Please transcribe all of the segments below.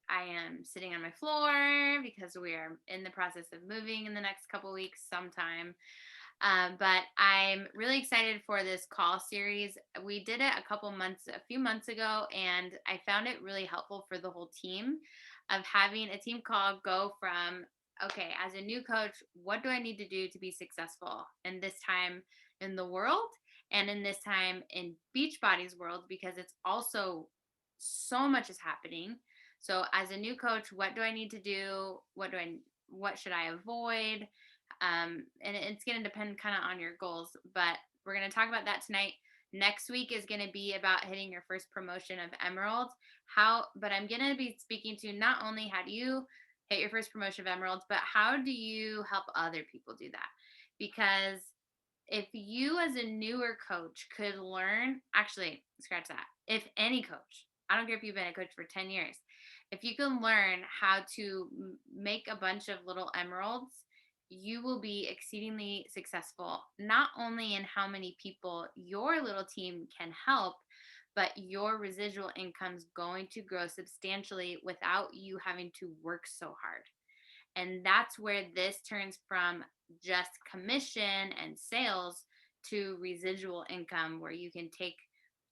I am sitting on my floor because we are in the process of moving in the next couple weeks sometime. But I'm really excited for this call series. We did it a few months ago, and I found it really helpful for the whole team of having a team call go from, okay, as a new coach, what do I need to do to be successful in this time in the world and in this time in Beachbody's world? Because it's also so much is happening. So as a new coach, what do I need to do? What should I avoid? And it's going to depend kind of on your goals, but we're going to talk about that tonight. Next week is going to be about hitting your first promotion of Emerald. But I'm going to be speaking to not only how do you hit your first promotion of Emerald, but how do you help other people do that? Because if you as a newer coach could learn, actually, scratch that. If any coach, I don't care if you've been a coach for 10 years, if you can learn how to make a bunch of little emeralds, you will be exceedingly successful, not only in how many people your little team can help, but your residual income's going to grow substantially without you having to work so hard. And that's where this turns from just commission and sales to residual income, where you can take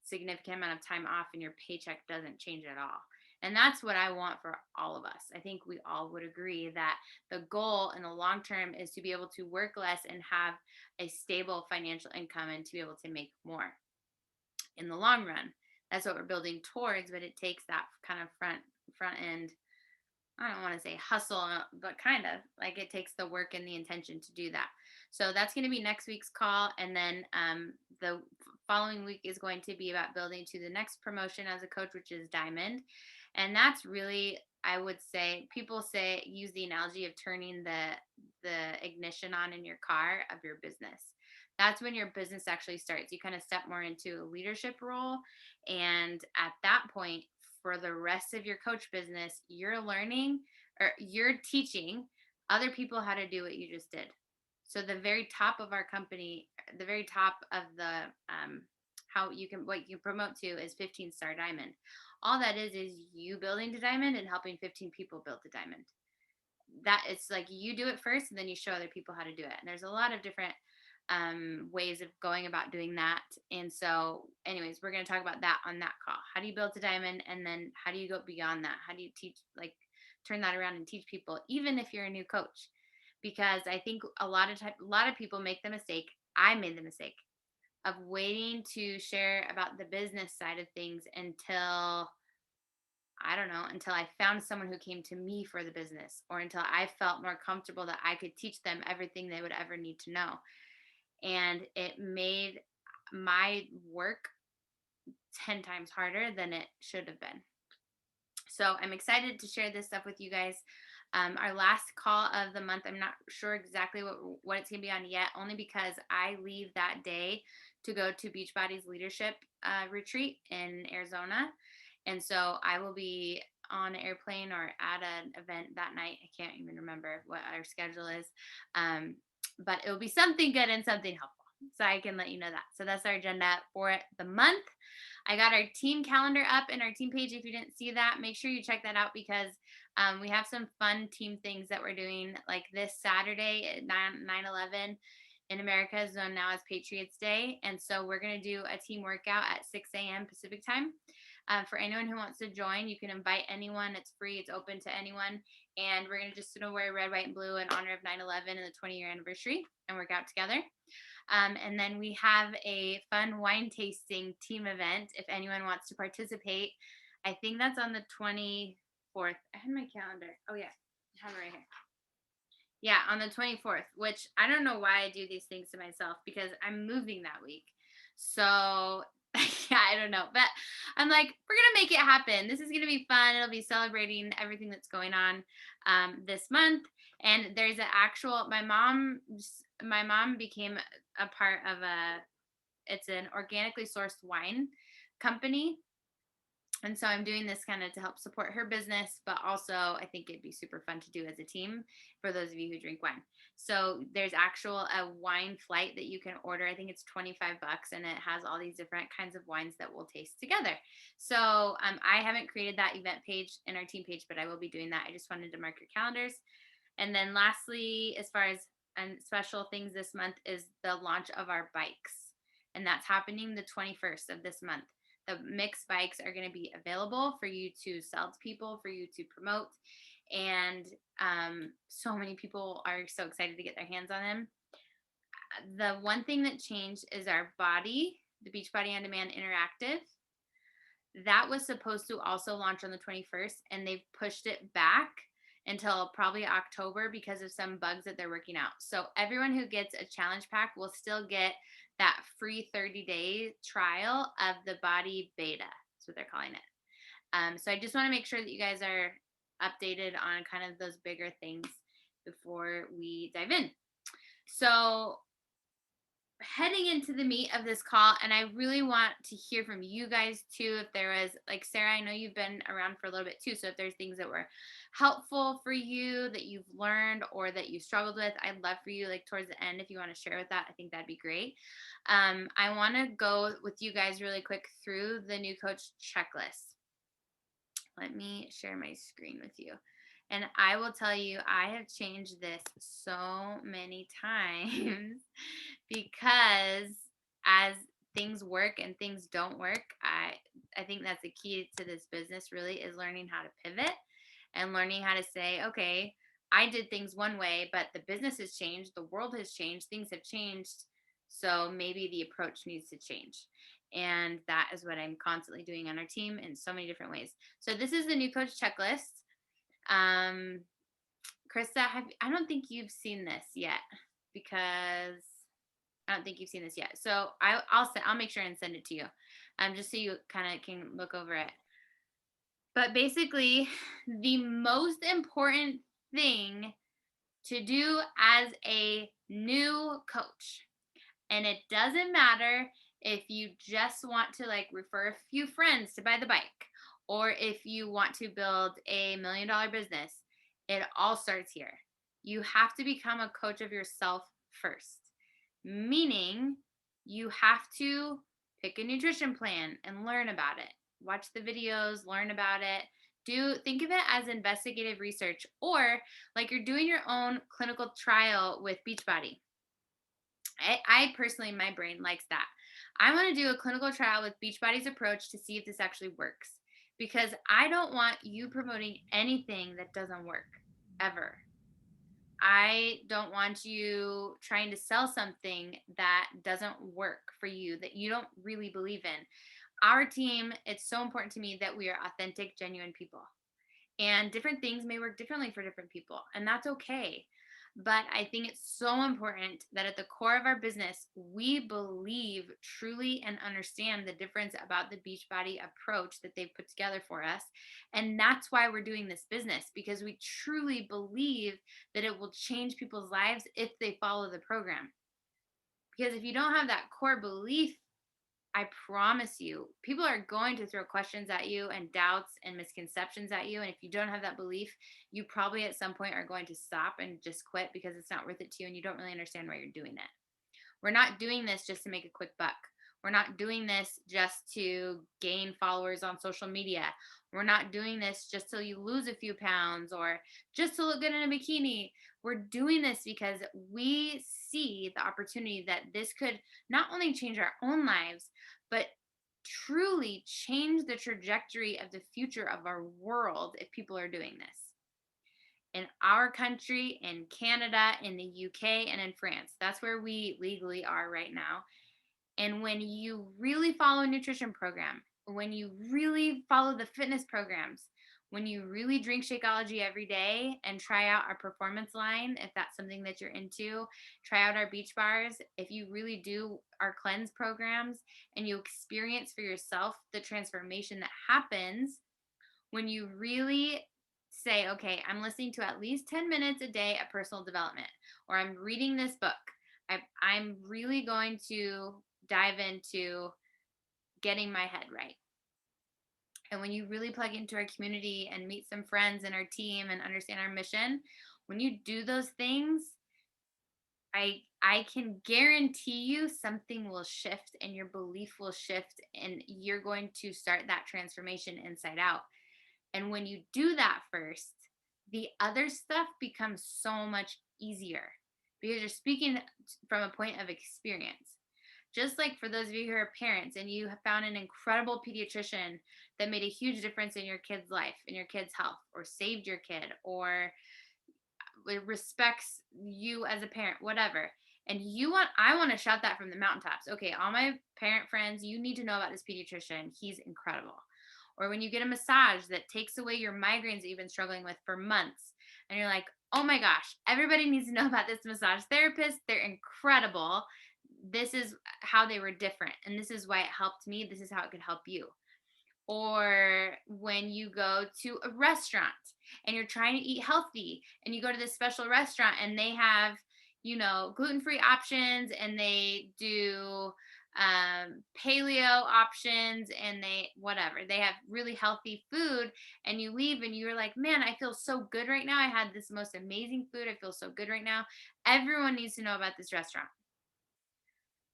significant amount of time off and your paycheck doesn't change at all. And that's what I want for all of us. I think we all would agree that the goal in the long term is to be able to work less and have a stable financial income and to be able to make more in the long run. That's what we're building towards, but it takes that kind of front end, I don't want to say hustle, but kind of like it takes the work and the intention to do that. So that's going to be next week's call. And then the following week is going to be about building to the next promotion as a coach, which is Diamond. And that's really, I would say, people say, use the analogy of turning the ignition on in your car of your business. That's when your business actually starts. You kind of step more into a leadership role. And at that point, for the rest of your coach business, you're learning or you're teaching other people how to do what you just did. So the very top of our company, the very top of the how you can what you promote to is 15-star diamond. All that is you building to diamond and helping 15 people build to diamond. That it's like you do it first and then you show other people how to do it. And there's a lot of different ways of going about doing that. And so, anyways, we're going to talk about that on that call. How do you build a diamond? And then how do you go beyond that? How do you teach, like, turn that around and teach people, even if you're a new coach? Because I think a lot of people make the mistake. I made the mistake of waiting to share about the business side of things until I don't know, until I found someone who came to me for the business, or until I felt more comfortable that I could teach them everything they would ever need to know. And it made my work 10 times harder than it should have been. So I'm excited to share this stuff with you guys. Our last call of the month, I'm not sure exactly what it's going to be on yet, only because I leave that day to go to Beachbody's leadership retreat in Arizona. And so I will be on an airplane or at an event that night. I can't even remember what our schedule is. But it will be something good and something helpful. So I can let you know that. So that's our agenda for the month. I got our team calendar up in our team page. If you didn't see that, make sure you check that out because we have some fun team things that we're doing, like this Saturday at 9/11 in America is known now as Patriots Day. And so we're going to do a team workout at 6 a.m. Pacific time. For anyone who wants to join, you can invite anyone. It's free. It's open to anyone. And we're going to just wear red, white, and blue in honor of 9/11 and the 20-year anniversary and work out together. And then we have a fun wine tasting team event if anyone wants to participate. I think that's on the 24th. I had my calendar. Oh, yeah. I have it right here. Yeah, on the 24th, which I don't know why I do these things to myself because I'm moving that week. So, yeah, I don't know. But I'm like, we're going to make it happen. This is going to be fun. It'll be celebrating everything that's going on this month. And there's an actual, my mom became a part of it's an organically sourced wine company. And so I'm doing this kind of to help support her business, but also I think it'd be super fun to do as a team for those of you who drink wine. So there's actual a wine flight that you can order. I think it's 25 bucks and it has all these different kinds of wines that we'll taste together. So I haven't created that event page in our team page, but I will be doing that. I just wanted to mark your calendars. And then lastly, as far as special things this month is the launch of our bikes. And that's happening the 21st of this month. The mixed bikes are going to be available for you to sell to people, for you to promote. And so many people are so excited to get their hands on them. The one thing that changed is our body, the Beachbody On Demand Interactive. That was supposed to also launch on the 21st, and they've pushed it back until probably October because of some bugs that they're working out. So everyone who gets a challenge pack will still get that free 30-day trial of the body beta. That's what they're calling it. So I just want to make sure that you guys are updated on kind of those bigger things before we dive in. So heading into the meat of this call, and I really want to hear from you guys too. If there was, like, Sarah, I know you've been around for a little bit too, so if there's things that were helpful for you that you've learned or that you struggled with, I'd love for you, like, towards the end, if you want to share with that, I think that'd be great. I want to go with you guys really quick through the new coach checklist. Let me share my screen with you. And I will tell you, I have changed this so many times because as things work and things don't work, I think that's the key to this business really is learning how to pivot and learning how to say, okay, I did things one way, but the business has changed, the world has changed, things have changed. So maybe the approach needs to change. And that is what I'm constantly doing on our team in so many different ways. So this is the new coach checklist. Krista, I don't think you've seen this yet because I don't think you've seen this yet. So I'll make sure and send it to you, just so you kind of can look over it. But basically, the most important thing to do as a new coach, and it doesn't matter if you just want to like refer a few friends to buy the bike, or if you want to build a $1 million business, it all starts here. You have to become a coach of yourself first, meaning you have to pick a nutrition plan and learn about it. Watch the videos, learn about it. Think of it as investigative research, or like you're doing your own clinical trial with Beachbody. I personally, my brain likes that. I want to do a clinical trial with Beachbody's approach to see if this actually works, because I don't want you promoting anything that doesn't work ever. I don't want you trying to sell something that doesn't work for you, that you don't really believe in. Our team, it's so important to me that we are authentic, genuine people. And different things may work differently for different people, and that's okay. But I think it's so important that at the core of our business, we believe truly and understand the difference about the Beachbody approach that they've put together for us. And that's why we're doing this business, because we truly believe that it will change people's lives if they follow the program. Because if you don't have that core belief, I promise you, people are going to throw questions at you and doubts and misconceptions at you. And if you don't have that belief, you probably at some point are going to stop and just quit because it's not worth it to you and you don't really understand why you're doing it. We're not doing this just to make a quick buck. We're not doing this just to gain followers on social media. We're not doing this just so you lose a few pounds or just to look good in a bikini. We're doing this because we see the opportunity that this could not only change our own lives, but truly change the trajectory of the future of our world if people are doing this. In our country, in Canada, in the UK, and in France. That's where we legally are right now. And when you really follow a nutrition program, when you really follow the fitness programs, when you really drink Shakeology every day and try out our performance line, if that's something that you're into, try out our beach bars. If you really do our cleanse programs and you experience for yourself the transformation that happens when you really say, okay, I'm listening to at least 10 minutes a day of personal development, or I'm reading this book. I'm really going to dive into getting my head right. And when you really plug into our community and meet some friends in our team and understand our mission, when you do those things, I can guarantee you something will shift and your belief will shift and you're going to start that transformation inside out. And when you do that first, the other stuff becomes so much easier because you're speaking from a point of experience. Just like for those of you who are parents and you have found an incredible pediatrician that made a huge difference in your kid's life, in your kid's health, or saved your kid, or respects you as a parent, whatever. And I want to shout that from the mountaintops. Okay, all my parent friends, you need to know about this pediatrician. He's incredible. Or when you get a massage that takes away your migraines that you've been struggling with for months, and you're like, oh my gosh, everybody needs to know about this massage therapist. They're incredible. This is how they were different. And this is why it helped me. This is how it could help you. Or when you go to a restaurant and you're trying to eat healthy and you go to this special restaurant and they have, gluten-free options and they do paleo options and they have really healthy food, and you leave and you're like, man, I feel so good right now. I had this most amazing food. I feel so good right now. Everyone needs to know about this restaurant.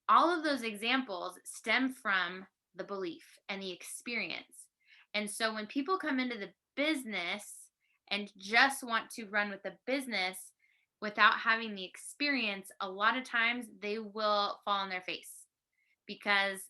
All of those examples stem from the belief and the experience. And so when people come into the business and just want to run with the business without having the experience, a lot of times they will fall on their face because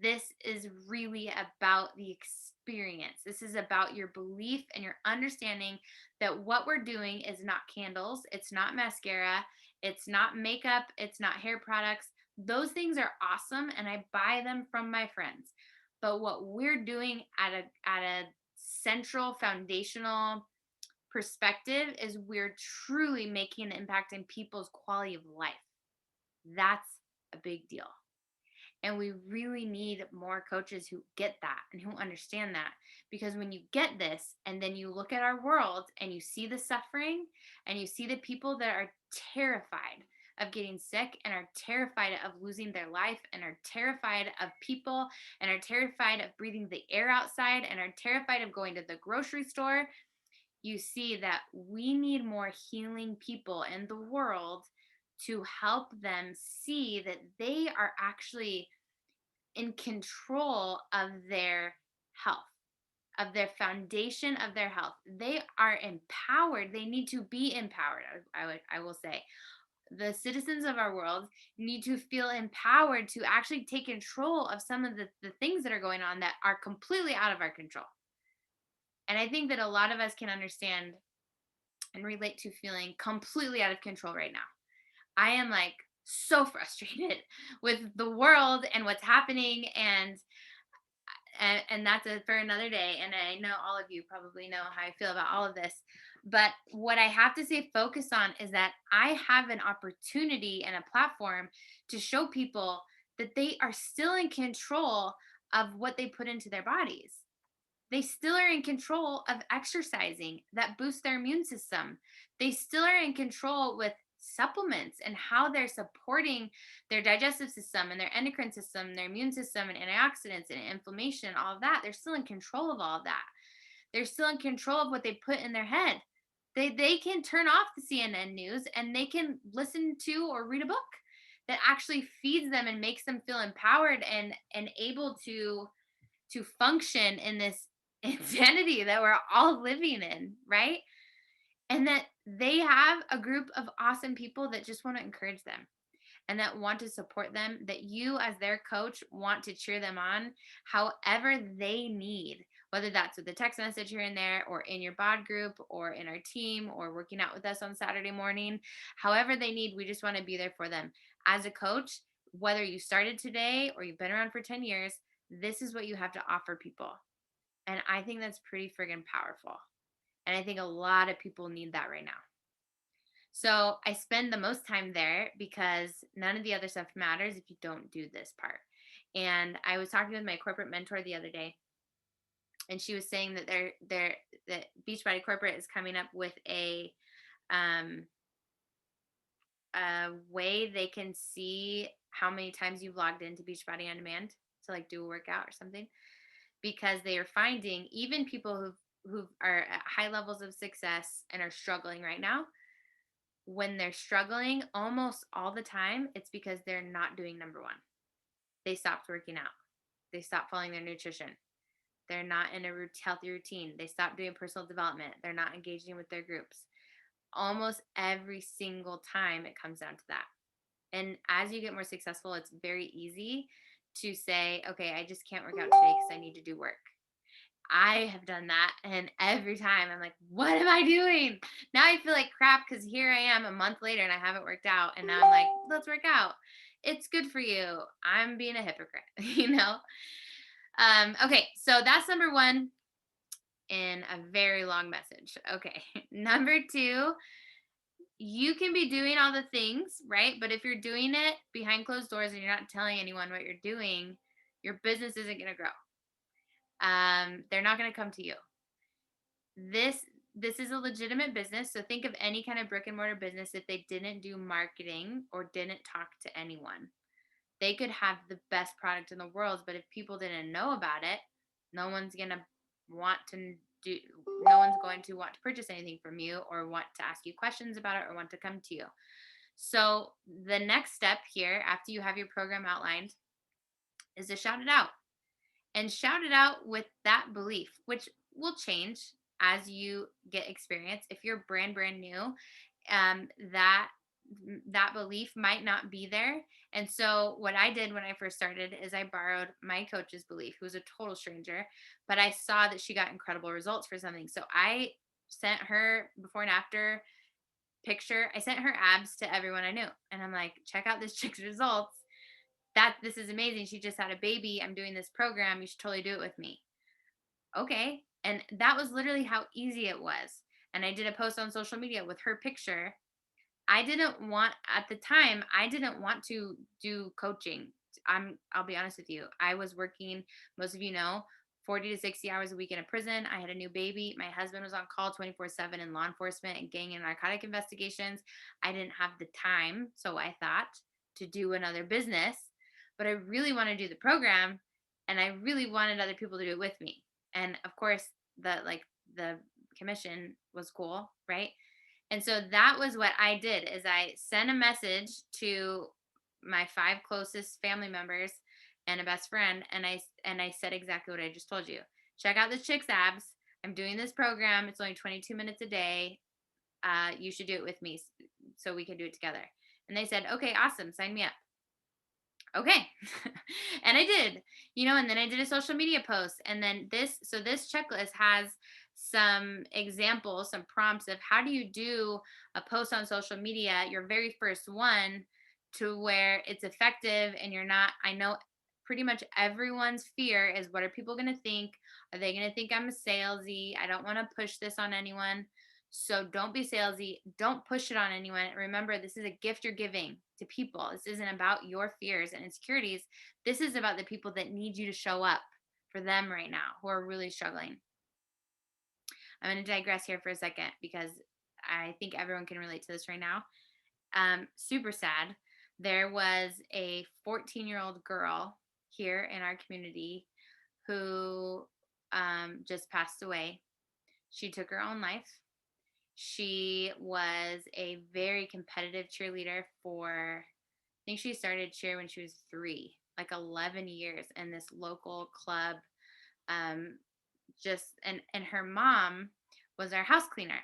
this is really about the experience. This is about your belief and your understanding that what we're doing is not candles, it's not mascara, it's not makeup, it's not hair products. Those things are awesome and I buy them from my friends. But what we're doing at a central foundational perspective is we're truly making an impact in people's quality of life. That's a big deal. And we really need more coaches who get that and who understand that. Because when you get this, and then you look at our world and you see the suffering and you see the people that are terrified of getting sick and are terrified of losing their life and are terrified of people and are terrified of breathing the air outside and are terrified of going to the grocery store, you see that we need more healing people in the world to help them see that they are actually in control of their health, of their foundation of their health. They are empowered. They need to be empowered. I will say the citizens of our world need to feel empowered to actually take control of some of the things that are going on that are completely out of our control. And I think that a lot of us can understand and relate to feeling completely out of control right now. I am like so frustrated with the world and what's happening, and that's for another day. And I know all of you probably know how I feel about all of this. But what I have to say focus on is that I have an opportunity and a platform to show people that they are still in control of what they put into their bodies. They still are in control of exercising that boosts their immune system. They still are in control with supplements and how they're supporting their digestive system and their endocrine system, their immune system, and antioxidants and inflammation, all of that. They're still in control of all of that. They're still in control of what they put in their head. They can turn off the CNN news and they can listen to or read a book that actually feeds them and makes them feel empowered and able to function in this insanity that we're all living in, right? And that they have a group of awesome people that just want to encourage them and that want to support them, that you as their coach want to cheer them on however they need, whether that's with a text message here and there or in your bod group or in our team or working out with us on Saturday morning. However they need, we just want to be there for them. As a coach, whether you started today or you've been around for 10 years, this is what you have to offer people. And I think that's pretty friggin' powerful. And I think a lot of people need that right now. So I spend the most time there because none of the other stuff matters if you don't do this part. And I was talking with my corporate mentor the other day, and she was saying that that Beachbody Corporate is coming up with um a way they can see how many times you've logged into Beachbody on Demand to like do a workout or something. because they are finding even people who are at high levels of success and are struggling right now, when they're struggling almost all the time, it's because they're not doing number one. They stopped working out. They stopped following their nutrition. They're not in a healthy routine. They stopped doing personal development. They're not engaging with their groups. Almost every single time it comes down to that. And as you get more successful, it's very easy to say, okay, I just can't work out today because I need to do work. I have done that. And every time I'm like, what am I doing? Now I feel like crap because here I am a month later and I haven't worked out. And now I'm like, let's work out. It's good for you. I'm being a hypocrite, you know? Okay, so that's number one in a very long message. Okay, number two, you can be doing all the things, right? But if you're doing it behind closed doors and you're not telling anyone what you're doing, your business isn't going to grow. They're not going to come to you. This this is a legitimate business, so think of any kind of brick and mortar business. If they didn't do marketing or didn't talk to anyone, they could have the best product in the world, but if people didn't know about it, no one's going to want to do no one's going to want to purchase anything from you or want to ask you questions about it or want to come to you. So the next step here after you have your program outlined is to shout it out, and shout it out with that belief, which will change as you get experience. If you're brand new, that belief might not be there. And so what I did when I first started is I borrowed my coach's belief, who was a total stranger, but I saw that she got incredible results for something. So I sent her before and after picture. I sent her abs to everyone I knew. And I'm like, check out this chick's results. This is amazing. She just had a baby. I'm doing this program. You should totally do it with me. Okay. And that was literally how easy it was. And I did a post on social media with her picture. I didn't want at the time, I didn't want to do coaching. I'll be honest with you. I was working, most of you know, 40 to 60 hours a week in a prison. I had a new baby. My husband was on call 24/7 in law enforcement and gang and narcotic investigations. I didn't have the time, so I thought, to do another business, but I really want to do the program and I really wanted other people to do it with me. And of course, the commission was cool, right? And so that was what I did is I sent a message to my 5 closest family members and a best friend, and I said exactly what I just told you. Check out this chick's abs. I'm doing this program. It's only 22 minutes a day. You should do it with me so we can do it together. And they said, okay, awesome. Sign me up. Okay. And I did, and then I did a social media post. And then this checklist has some examples, some prompts of how do you do a post on social media, your very first one, to where it's effective and you're not, I know pretty much everyone's fear is, what are people going to think? Are they going to think I'm a salesy? I don't want to push this on anyone. So don't be salesy. Don't push it on anyone. Remember, this is a gift you're giving to people. This isn't about your fears and insecurities. This is about the people that need you to show up for them right now who are really struggling. I'm going to digress here for a second because I think everyone can relate to this right now. Super sad. There was a 14-year-old girl here in our community who just passed away. She took her own life. She was a very competitive cheerleader I think she started cheer when she was 3, like 11 years in this local club. Um, and her mom was our house cleaner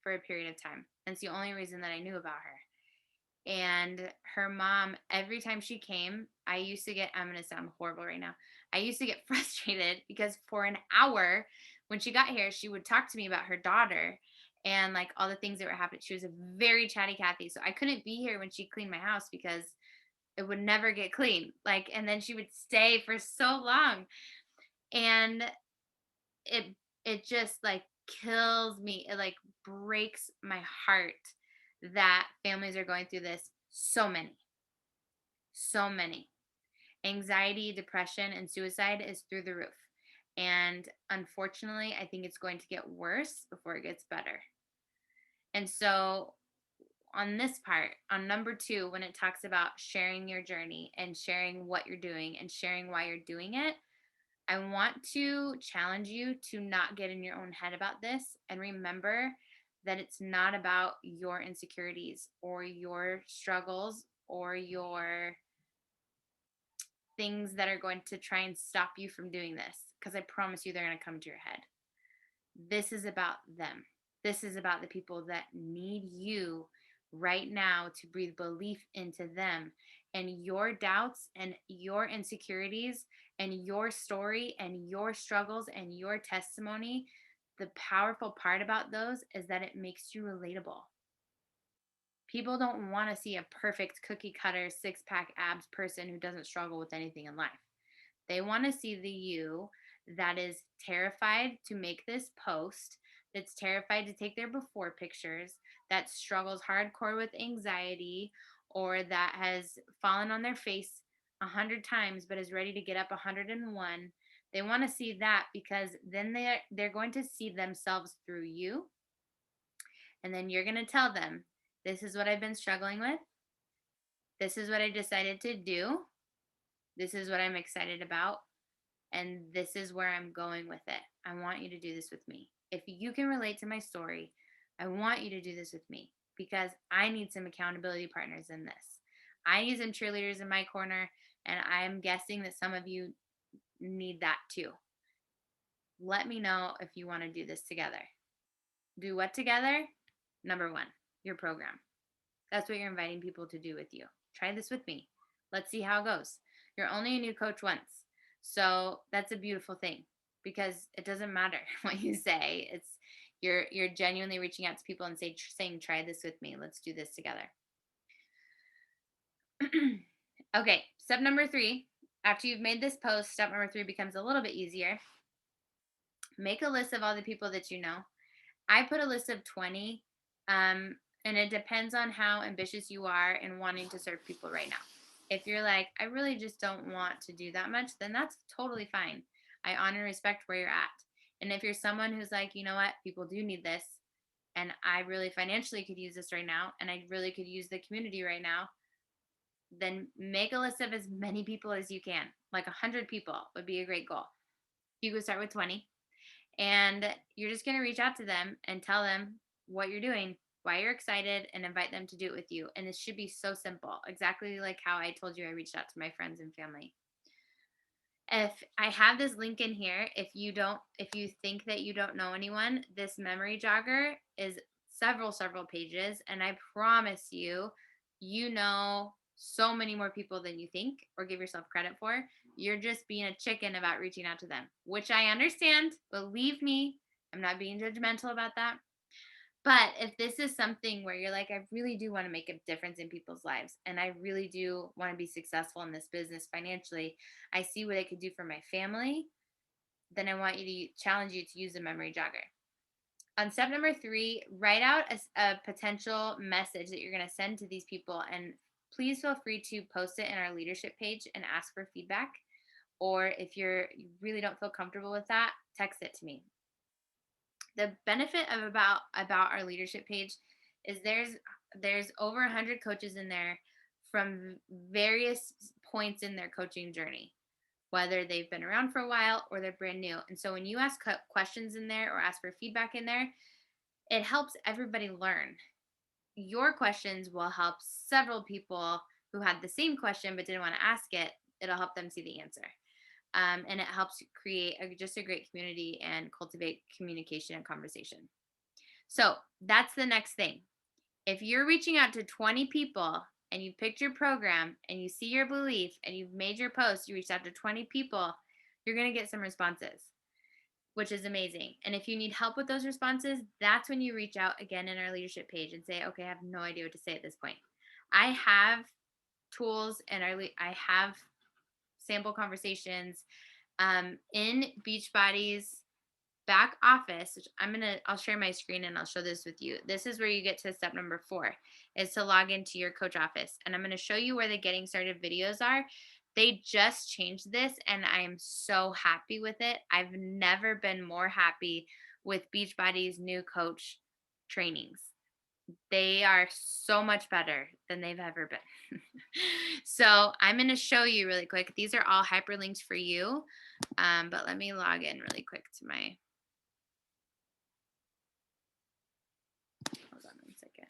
for a period of time. That's the only reason that I knew about her. And her mom, every time she came, I'm going to sound horrible right now. I used to get frustrated because for an hour when she got here, she would talk to me about her daughter and like all the things that were happening. She was a very chatty Cathy. So I couldn't be here when she cleaned my house because it would never get clean. And then she would stay for so long. And it, it just like kills me. It like breaks my heart that families are going through this. So many. Anxiety, depression, and suicide is through the roof. And unfortunately, I think it's going to get worse before it gets better. And so, on this part, on number 2, when it talks about sharing your journey and sharing what you're doing and sharing why you're doing it, I want to challenge you to not get in your own head about this and remember that it's not about your insecurities or your struggles or your things that are going to try and stop you from doing this. Because I promise you, they're going to come to your head. This is about them. This is about the people that need you right now to breathe belief into them. And your doubts and your insecurities and your story and your struggles and your testimony, the powerful part about those is that it makes you relatable. People don't want to see a perfect cookie cutter, six pack abs person who doesn't struggle with anything in life. They want to see the you that is terrified to make this post, that's terrified to take their before pictures, that struggles hardcore with anxiety, or that has fallen on their face 100 times but is ready to get up 101. They want to see that because then they're going to see themselves through you, and then you're going to tell them, this is what I've been struggling with. This is what I decided to do. This is what I'm excited about. And this is where I'm going with it. I want you to do this with me. If you can relate to my story, I want you to do this with me because I need some accountability partners in this. I need some cheerleaders in my corner, and I'm guessing that some of you need that too. Let me know if you want to do this together. Do what together? Number one, your program. That's what you're inviting people to do with you. Try this with me. Let's see how it goes. You're only a new coach once. So that's a beautiful thing because it doesn't matter what you say. It's you're genuinely reaching out to people and saying try this with me. Let's do this together. Okay, step number 3. After you've made this post, step number 3 becomes a little bit easier. Make a list of all the people that you know. I put a list of 20, and it depends on how ambitious you are in wanting to serve people right now. If you're like, I really just don't want to do that much, then that's totally fine. I honor and respect where you're at. And if you're someone who's like, you know what, people do need this, and I really financially could use this right now, and I really could use the community right now, then make a list of as many people as you can. Like 100 people would be a great goal. You could start with 20, and you're just going to reach out to them and tell them what you're doing, why you're excited, and invite them to do it with you. And it should be so simple, exactly like how I told you I reached out to my friends and family. If I have this link in here, if you think that you don't know anyone, this memory jogger is several pages. And I promise you, you know so many more people than you think or give yourself credit for. You're just being a chicken about reaching out to them, which I understand. Believe me, I'm not being judgmental about that. But if this is something where you're like, I really do want to make a difference in people's lives, and I really do want to be successful in this business financially, I see what I could do for my family, then I want you to challenge you to use a memory jogger. On step number 3, write out a potential message that you're going to send to these people. And please feel free to post it in our leadership page and ask for feedback. Or if you really don't feel comfortable with that, text it to me. The benefit of about our leadership page is there's over 100 coaches in there from various points in their coaching journey, whether they've been around for a while or they're brand new. And so when you ask questions in there or ask for feedback in there, it helps everybody learn. Your questions will help several people who had the same question but didn't want to ask it. It'll help them see the answer. And it helps create just a great community and cultivate communication and conversation. So that's the next thing. If you're reaching out to 20 people and you picked your program and you see your belief and you've made your post, you reached out to 20 people, you're going to get some responses, which is amazing. And if you need help with those responses, that's when you reach out again in our leadership page and say, okay, I have no idea what to say at this point. I have tools and I have sample conversations in Beachbody's back office, which I'll share my screen and I'll show this with you. This is where you get to step number 4, is to log into your coach office. And I'm going to show you where the getting started videos are. They just changed this and I am so happy with it. I've never been more happy with Beachbody's new coach trainings. They are so much better than they've ever been. So I'm going to show you really quick. These are all hyperlinks for you. But let me log in really quick to my, hold on 1 second.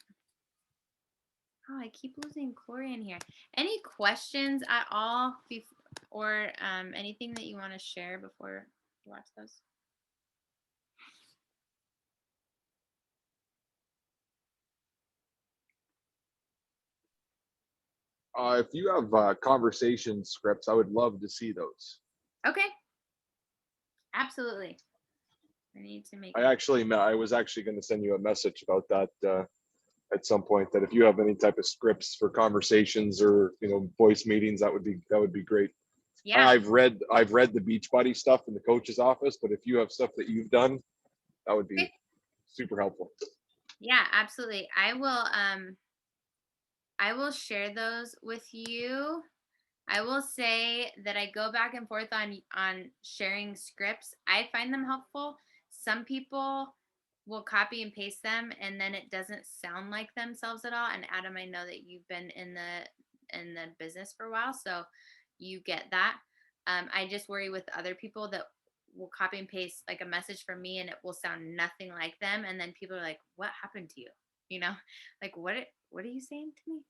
Oh, I keep losing Gloria in here. Any questions at all or anything that you want to share before you watch those? If you have conversation scripts, I would love to see those. Okay. Absolutely. I need to make. I was actually going to send you a message about that at some point. That if you have any type of scripts for conversations or voice meetings, that would be great. Yeah. I've read the Beachbody stuff in the coach's office, but if you have stuff that you've done, that would be Okay. super helpful. Yeah, absolutely. I will share those with you. I will say that I go back and forth on sharing scripts. I find them helpful. Some people will copy and paste them and then it doesn't sound like themselves at all. And Adam, I know that you've been in the business for a while, so you get that. I just worry with other people that will copy and paste like a message from me and it will sound nothing like them. And then people are like, what happened to you? Like what are you saying to me?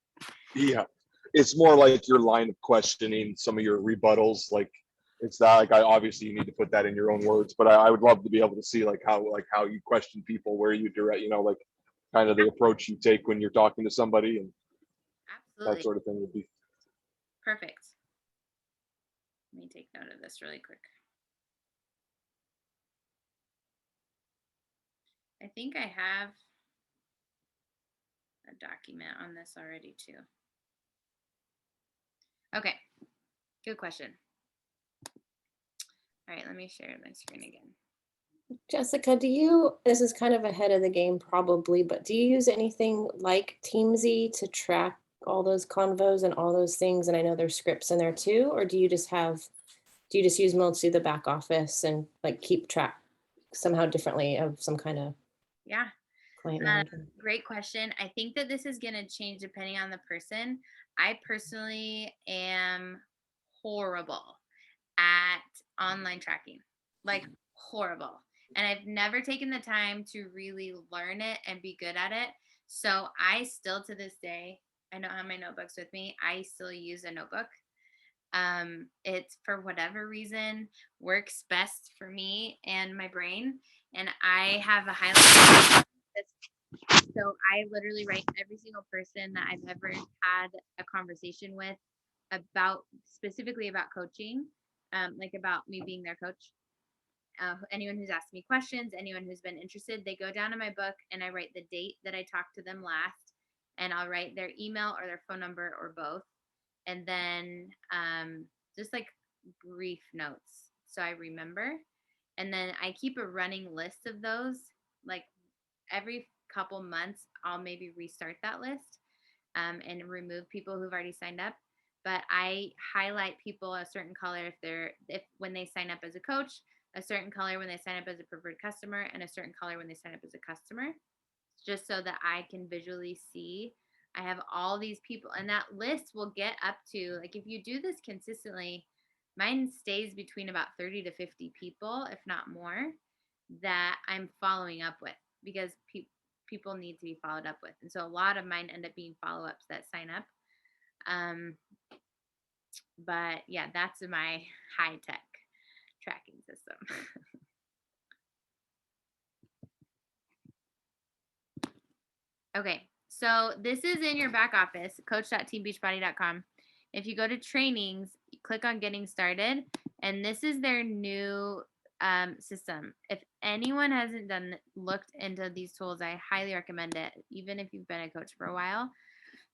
Yeah, it's more like your line of questioning, some of your rebuttals. Like it's not like obviously you need to put that in your own words, but I would love to be able to see how you question people, where you direct, like kind of the approach you take when you're talking to somebody, and that Absolutely. sort of thing would be. Perfect. Let me take note of this really quick. I think I have a document on this already too. Okay, good question. All right, let me share my screen again. Jessica, this is kind of ahead of the game probably, but do you use anything like Teamsy to track all those convos and all those things? And I know there's scripts in there too, or do you just use mostly the back office and like keep track somehow differently of some kind of Yeah. client management? Great question. I think that this is going to change depending on the person. I personally am horrible at online tracking, like horrible. And I've never taken the time to really learn it and be good at it. So I still to this day, I don't have my notebooks with me. I still use a notebook. It's for whatever reason works best for me and my brain. And I have a highlight. So I literally write every single person that I've ever had a conversation with about specifically about coaching, like about me being their coach. Anyone who's asked me questions, anyone who's been interested, they go down in my book and I write the date that I talked to them last, and I'll write their email or their phone number or both, and then just like brief notes so I remember. And then I keep a running list of those. Like every couple months, I'll maybe restart that list and remove people who've already signed up. But I highlight people a certain color if when they sign up as a coach, a certain color when they sign up as a preferred customer, and a certain color when they sign up as a customer, just so that I can visually see. I have all these people, and that list will get up to, like, if you do this consistently, mine stays between about 30 to 50 people, if not more, that I'm following up with because people need to be followed up with. And so a lot of mine end up being follow ups that sign up. But yeah, that's my high tech tracking system. Okay, so this is in your back office, coach.teambeachbody.com. If you go to trainings, you click on getting started, and this is their new system. If anyone hasn't looked into these tools, I highly recommend it, even if you've been a coach for a while.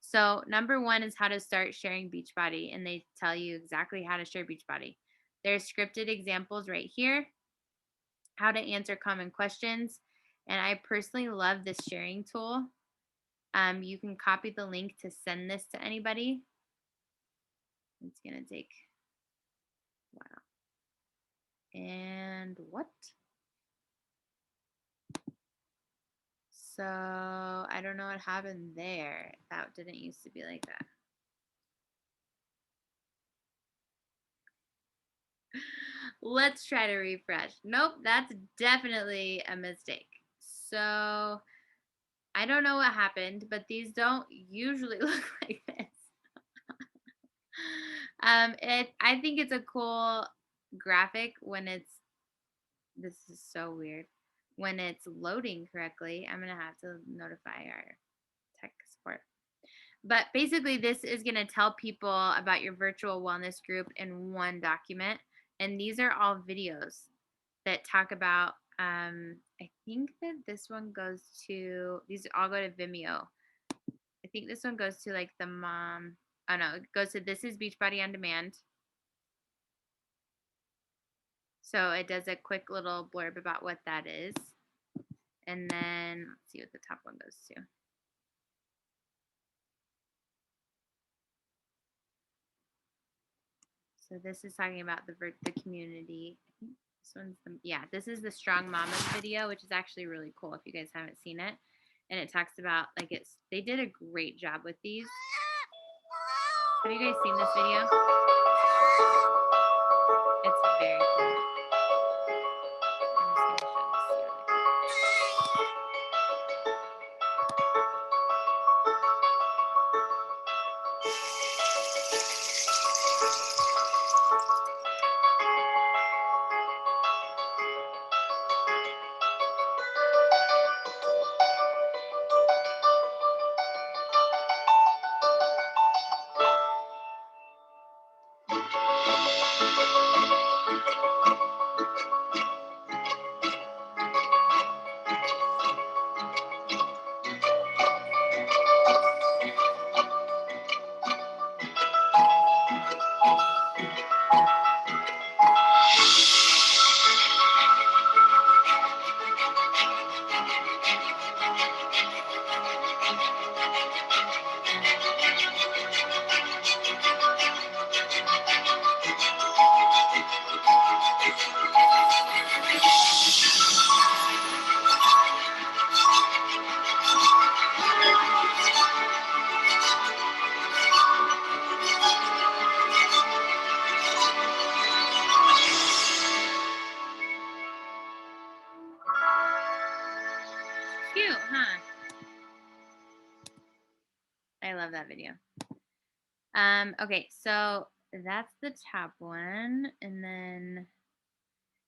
So number one is how to start sharing Beachbody, and they tell you exactly how to share Beachbody. There's scripted examples right here, how to answer common questions, and I personally love this sharing tool. You can copy the link to send this to anybody. It's going to take, wow. And what? So I don't know what happened there. That didn't used to be like that. Let's try to refresh. Nope, that's definitely a mistake. So I don't know what happened, but these don't usually look like this. I think it's a cool graphic when it's, this is so weird. When it's loading correctly, I'm gonna have to notify our tech support. But basically, this is gonna tell people about your virtual wellness group in one document. And these are all videos that talk about, I think that this one goes to, these all go to Vimeo. I think this one goes to like the mom. Oh no, it goes to This is Beachbody on Demand. So it does a quick little blurb about what that is. And then let's see what the top one goes to. So this is talking about the community. I think this one's this is the Strong Mamas video, which is actually really cool if you guys haven't seen it. And it talks about like they did a great job with these. Have you guys seen this video? It's very cool. I'm just gonna show this really quick. Cute, huh? I love that video. Okay, so that's the top one. And then,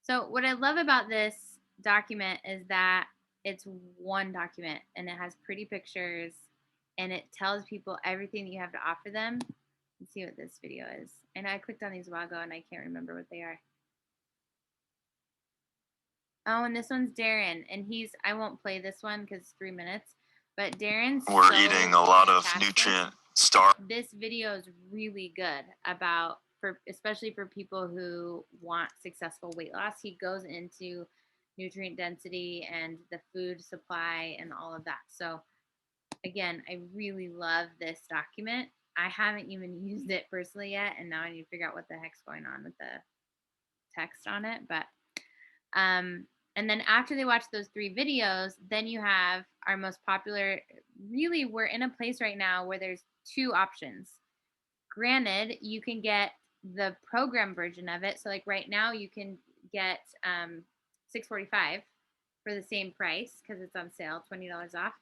so what I love about this document is that it's one document and it has pretty pictures and it tells people everything that you have to offer them. Let's see what this video is. I know I clicked on these a while ago and I can't remember what they are. Oh, and this one's Darren, and I won't play this one because it's 3 minutes, but Darren's We're eating a lot of nutrient star. This video is really good about, especially for people who want successful weight loss. He goes into nutrient density and the food supply and all of that. So again, I really love this document. I haven't even used it personally yet, and now I need to figure out what the heck's going on with the text on it. But and then after they watch those 3 videos, then you have our most popular. Really, we're in a place right now where there's 2 options. Granted, you can get the program version of it. So like right now you can get $645 for the same price because it's on sale, $20 off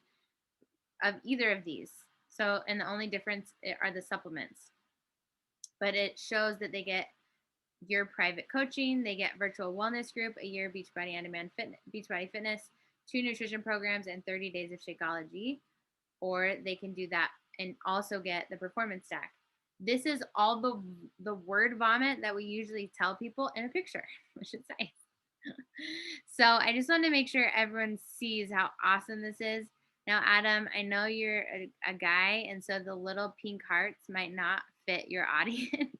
of either of these. So, and the only difference are the supplements. But it shows that they get your private coaching, they get virtual wellness group, a year Beachbody on Demand Beachbody Fitness, 2 nutrition programs, and 30 days of Shakeology. Or they can do that and also get the performance stack. This is all the word vomit that we usually tell people in a picture, I should say. So I just wanted to make sure everyone sees how awesome this is. Now, Adam, I know you're a guy, and so the little pink hearts might not fit your audience.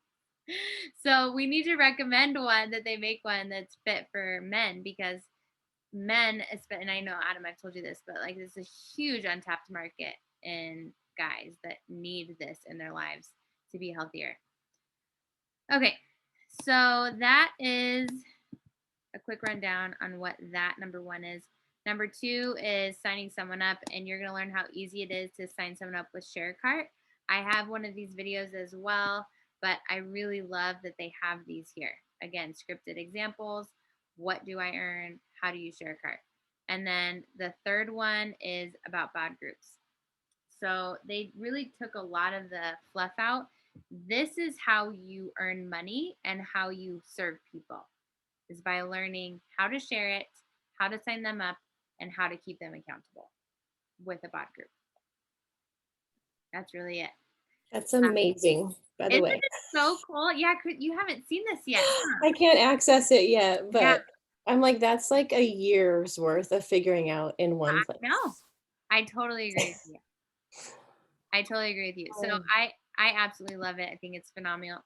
So we need to recommend one that they make one that's fit for men, because men, and I know, Adam, I've told you this, but like this is a huge untapped market in guys that need this in their lives to be healthier. Okay, so that is a quick rundown on what that number 1 is. Number 2 is signing someone up, and you're going to learn how easy it is to sign someone up with ShareCart. I have one of these videos as well, but I really love that they have these here. again, scripted examples. What do I earn? How do you share a cart? And then the third one is about bod groups. So they really took a lot of the fluff out. This is how you earn money and how you serve people, is by learning how to share it, how to sign them up, and how to keep them accountable with a bod group. That's really it. That's amazing, by the Isn't way. it so cool? Yeah, you haven't seen this yet. Huh? I can't access it yet, but Yeah. I'm like, that's like a year's worth of figuring out in one place. No, I totally agree with you. I totally agree with you. So Oh. I absolutely love it. I think it's phenomenal,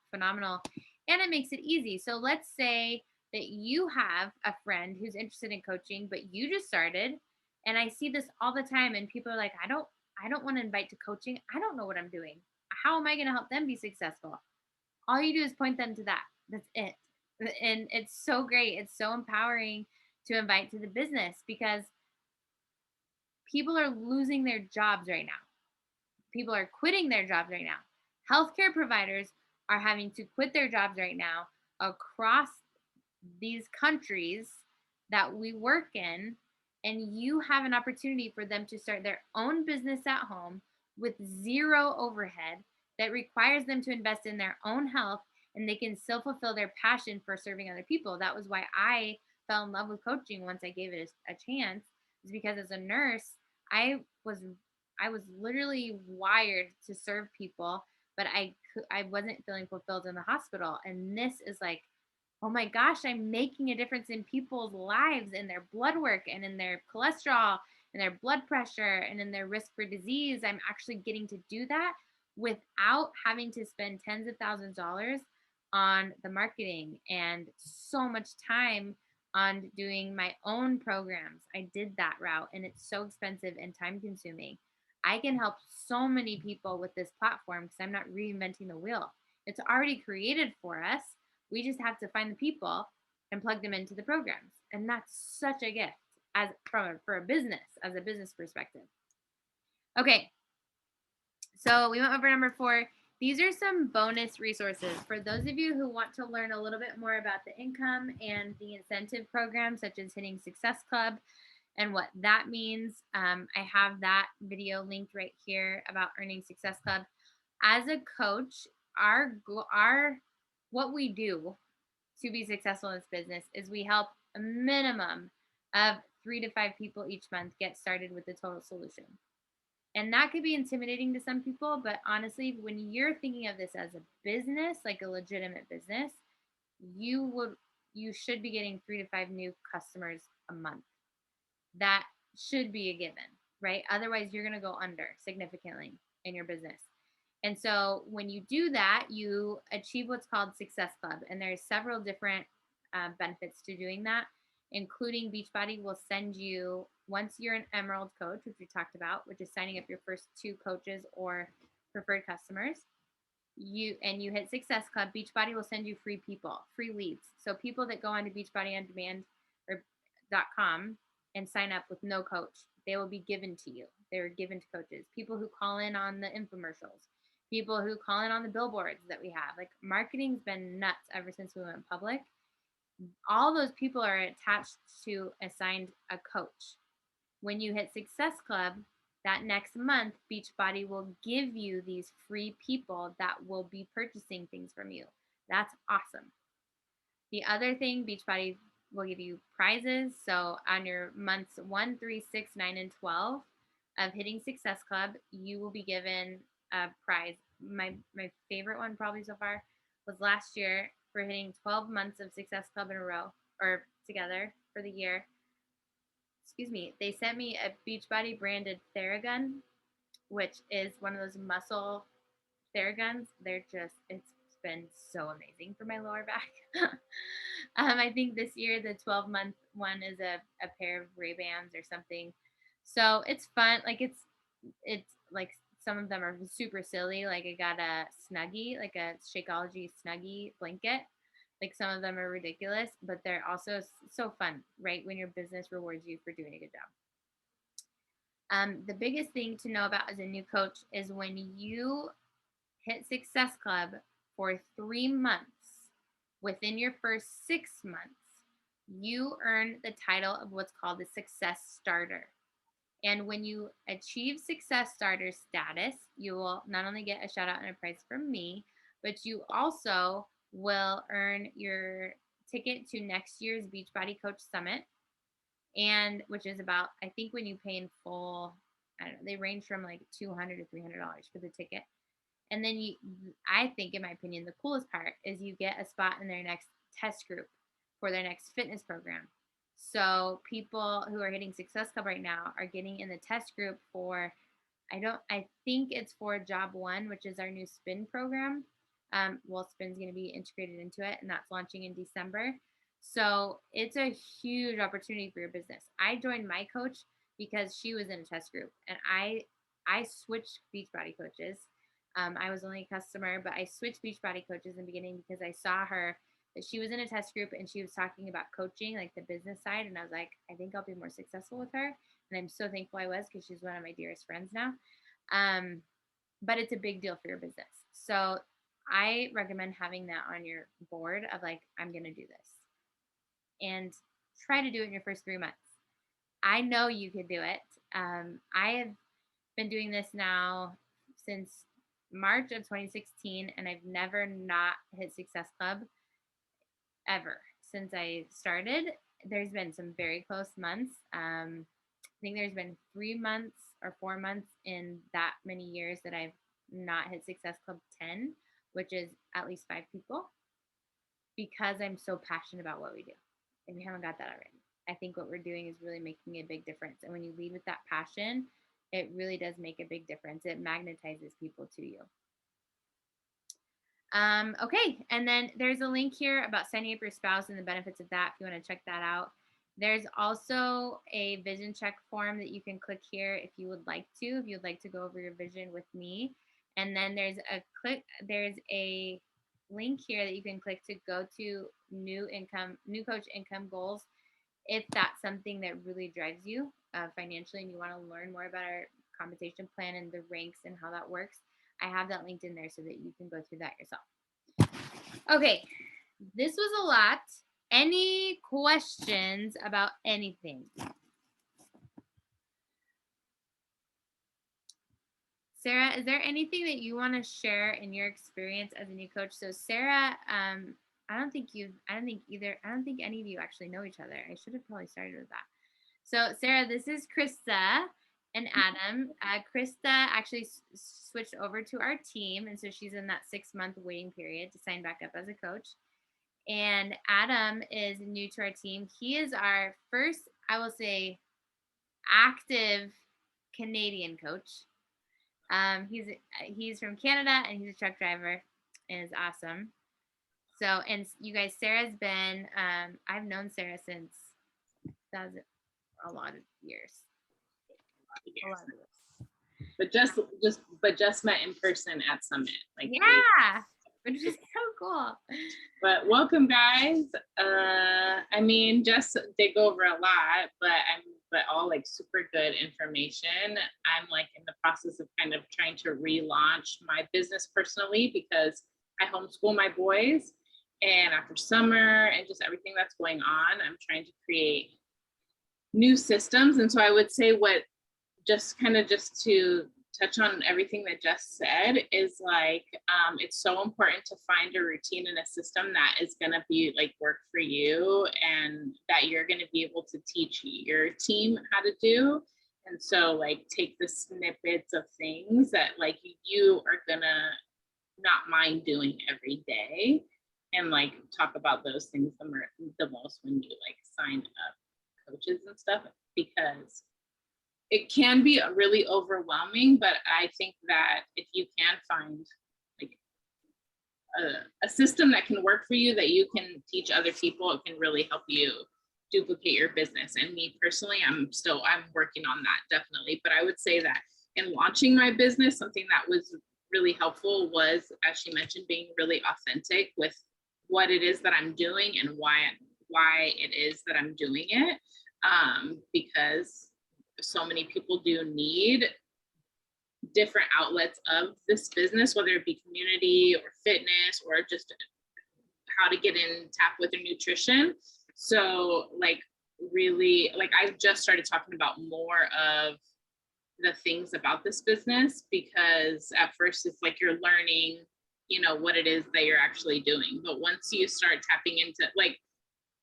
and it makes it easy. So let's say that you have a friend who's interested in coaching, but you just started, and I see this all the time, and people are like, I don't want to invite to coaching. I don't know what I'm doing. How am I going to help them be successful? All you do is point them to that. That's it. And it's so great. It's so empowering to invite to the business, because people are losing their jobs right now. People are quitting their jobs right now. Healthcare providers are having to quit their jobs right now across these countries that we work in. And you have an opportunity for them to start their own business at home with zero overhead that requires them to invest in their own health, and they can still fulfill their passion for serving other people. That was why I fell in love with coaching once I gave it a chance, is because as a nurse, I was I was literally wired to serve people, but I wasn't feeling fulfilled in the hospital. And this is like, oh my gosh, I'm making a difference in people's lives, in their blood work and in their cholesterol and their blood pressure and in their risk for disease. I'm actually getting to do that without having to spend tens of thousands of dollars on the marketing and so much time on doing my own programs. I did that route, and it's so expensive and time consuming. I can help so many people with this platform because I'm not reinventing the wheel. It's already created for us. We just have to find the people and plug them into the programs. And that's such a gift for a business, as a business perspective. Okay. So we went over number 4. These are some bonus resources for those of you who want to learn a little bit more about the income and the incentive programs, such as Hitting Success Club and what that means. I have that video linked right here about Earning Success Club. As a coach, what we do to be successful in this business is we help a minimum of 3 to 5 people each month get started with the total solution. And that could be intimidating to some people, but honestly, when you're thinking of this as a business, like a legitimate business, you should be getting 3 to 5 new customers a month. That should be a given, right? Otherwise, you're going to go under significantly in your business. And so when you do that, you achieve what's called Success Club. And there's several different benefits to doing that, including Beachbody will send you, once you're an Emerald coach, which we talked about, which is signing up your first 2 coaches or preferred customers, you hit Success Club, Beachbody will send you free people, free leads. So people that go onto BeachbodyOnDemand or .com and sign up with no coach, they will be given to you. They're given to coaches. People who call in on the infomercials, people who call in on the billboards that we have. Like, marketing's been nuts ever since we went public. All those people are attached to assigned a coach. When you hit Success Club, that next month, Beachbody will give you these free people that will be purchasing things from you. That's awesome. The other thing, Beachbody will give you prizes. So on your months 1, 3, 6, 9, and 12 of Hitting Success Club, you will be given a prize. My favorite one probably so far was last year for hitting 12 months of Success Club in a row, or together for the year. Excuse me. They sent me a Beachbody branded Theragun, which is one of those muscle Theraguns. It's been so amazing for my lower back. I think this year the 12-month one is a pair of Ray-Bans or something. So it's fun. Like, it's like, some of them are super silly. Like, I got a Snuggie, like a Shakeology Snuggie blanket. Like, some of them are ridiculous, but they're also so fun, right? When your business rewards you for doing a good job. The biggest thing to know about as a new coach is when you hit Success Club for 3 months, within your first 6 months, you earn the title of what's called a success starter. And when you achieve success starter status, you will not only get a shout out and a prize from me, but you also will earn your ticket to next year's Beachbody Coach Summit. And which is about, I think when you pay in full, I don't know, they range from like $200 to $300 for the ticket. And then I think, in my opinion, the coolest part is you get a spot in their next test group for their next fitness program. So people who are hitting Success Club right now are getting in the test group for, I think it's for Job One, which is our new spin program. Spin's going to be integrated into it, and that's launching in December. So it's a huge opportunity for your business. I joined my coach because she was in a test group, and I switched Beachbody Coaches. I was only a customer, but I switched Beachbody Coaches in the beginning because I saw her, that she was in a test group and she was talking about coaching, like the business side. And I was like, I think I'll be more successful with her. And I'm so thankful I was, because she's one of my dearest friends now. But it's a big deal for your business. So I recommend having that on your board of like, I'm going to do this, and try to do it in your first 3 months. I know you could do it. I have been doing this now since March of 2016, and I've never not hit Success Club ever since I started. There's been some very close months. I think there's been 3 months or 4 months in that many years that I've not hit Success Club 10, which is at least 5 people, because I'm so passionate about what we do. If you haven't got that already, I think what we're doing is really making a big difference. And when you lead with that passion, it really does make a big difference. It magnetizes people to you. Okay, and then there's a link here about signing up your spouse and the benefits of that if you want to check that out. There's also a vision check form that you can click here if you would like to go over your vision with me. And then there's a link here that you can click to go to new coach income goals, if that's something that really drives you financially and you want to learn more about our compensation plan and the ranks and how that works. I have that linked in there so that you can go through that yourself. Okay, this was a lot. Any questions about anything? Sarah, is there anything that you want to share in your experience as a new coach? So Sarah, I don't think any of you actually know each other. I should have probably started with that. So Sarah, this is Krista and Adam. Krista actually switched over to our team, and so she's in that 6-month waiting period to sign back up as a coach. And Adam is new to our team. He is our first, I will say, active Canadian coach. He's from Canada, and he's a truck driver, and is awesome. So, and you guys, Sarah's been, I've known Sarah since that was a lot of years. But just met in person at Summit. Like, yeah, which is so cool. But welcome, guys. I mean, Jess did go over a lot, but all like super good information. I'm like in the process of kind of trying to relaunch my business personally, because I homeschool my boys, and after summer and just everything that's going on, I'm trying to create new systems. And so I would say just to touch on everything that Jess said is like, it's so important to find a routine and a system that is going to be like work for you, and that you're going to be able to teach your team how to do. And so like take the snippets of things that like you are going to not mind doing every day, and like talk about those things the most when you like sign up coaches and stuff, because it can be really overwhelming. But I think that if you can find like a system that can work for you, that you can teach other people, it can really help you duplicate your business. And me personally, I'm working on that, definitely. But I would say that in launching my business, something that was really helpful was, as she mentioned, being really authentic with what it is that I'm doing and why it is that I'm doing it. Because so many people do need different outlets of this business, whether it be community or fitness or just how to get in tap with their nutrition. So like really, like I've just started talking about more of the things about this business, because at first it's like you're learning, you know, what it is that you're actually doing. But once you start tapping into, like,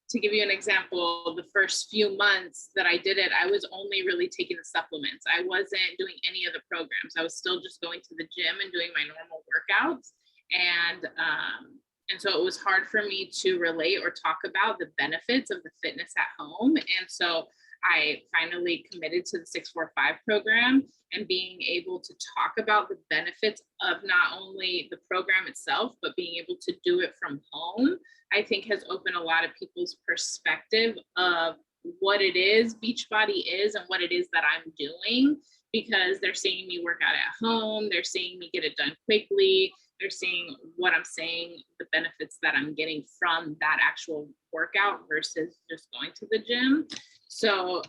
to give you an example, the first few months that I did it, I was only really taking the supplements. I wasn't doing any of the programs. I was still just going to the gym and doing my normal workouts. And so it was hard for me to relate or talk about the benefits of the fitness at home. And so I finally committed to the 645 program, and being able to talk about the benefits of not only the program itself, but being able to do it from home, I think has opened a lot of people's perspective of what it is Beachbody is and what it is that I'm doing, because they're seeing me work out at home, they're seeing me get it done quickly, they're seeing what I'm saying, the benefits that I'm getting from that actual workout versus just going to the gym. So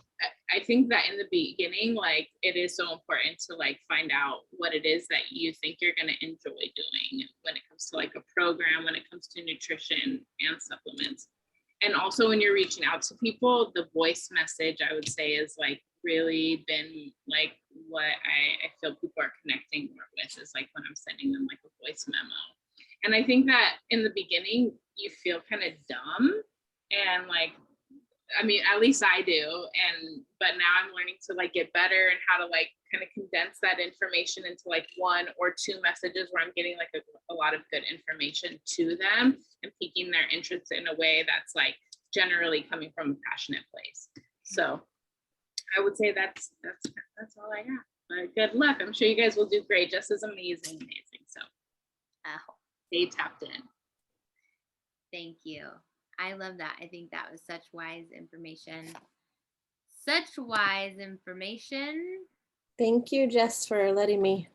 I think that in the beginning, like, it is so important to like find out what it is that you think you're going to enjoy doing when it comes to like a program, when it comes to nutrition and supplements. And also when you're reaching out to people, the voice message, I would say, is like really been like what I feel people are connecting more with, is like when I'm sending them like a voice memo. And I think that in the beginning, you feel kind of dumb, and like, I mean, at least I do. But now I'm learning to like get better and how to like kind of condense that information into like 1 or 2 messages where I'm getting like a lot of good information to them and piquing their interest in a way that's like generally coming from a passionate place. So I would say that's all I got. But good luck. I'm sure you guys will do great. Just as amazing. So stay tapped in. Thank you. I love that. I think that was such wise information. Such wise information. Thank you, Jess, for letting me